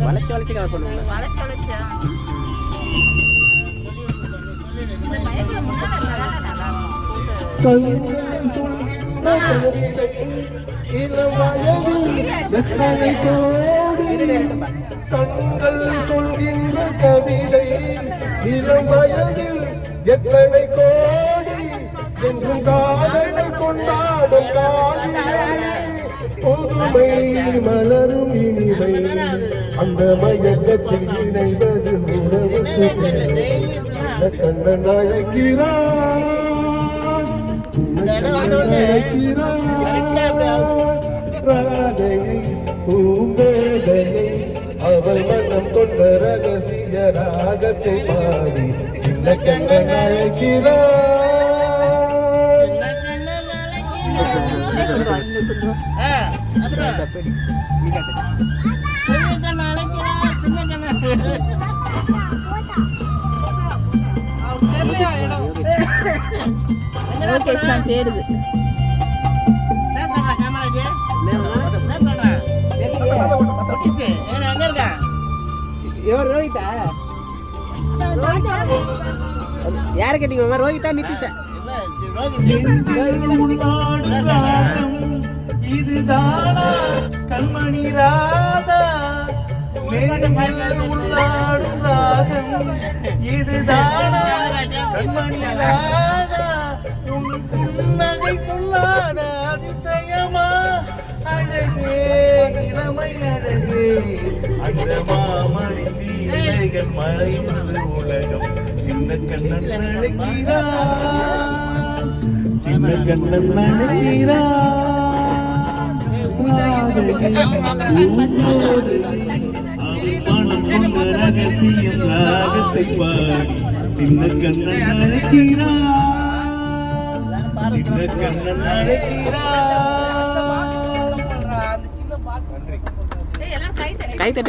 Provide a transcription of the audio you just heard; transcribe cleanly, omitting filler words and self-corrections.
வளைச்சு கவர் பண்ணுவாங்க. வளைச்சு வளைச்சா இந்த பைக்ல முன்னால நல்லா கண்கள் சொல்கின்ற கவிதை இளம் வயதில் எத்தனை கோடி என்றும் காதலை கொண்டாடும் புதுமை மலரும் இனிமை அந்த மயக்கத்தில் இணைவது உறவுக்கு கண்ணன் அழைக்கிறான் ராதையை பூங்கோதையை அவள் மனம் கொண்ட ரகசிய ராகத்தை பாடி சின்ன கண்ணன் அழைக்கிறான். தேடுது யாரு கேட்டீங்க? ரோஹிதா நிதிஷா? இதுதானா கண்மணி ராதா உள்ளாடும் ராகம் இதுதானா கண்மணி ராதா உன் புன்னகை கொள்ளாத அதிசயமா அழகே இளமை அழகே அந்த மாமணி தீலைகள் மறைந்து உலகம் சின்ன கண்ணன் அழைக்கிறான் சின்ன கண்ணன் அழைக்கிறான். ரகசியம் ராகத்தை பாடி சின்ன கண்ணன் அழைக்கிறான் சின்ன கண்ணன் அழைக்கிறான். கை தட்டு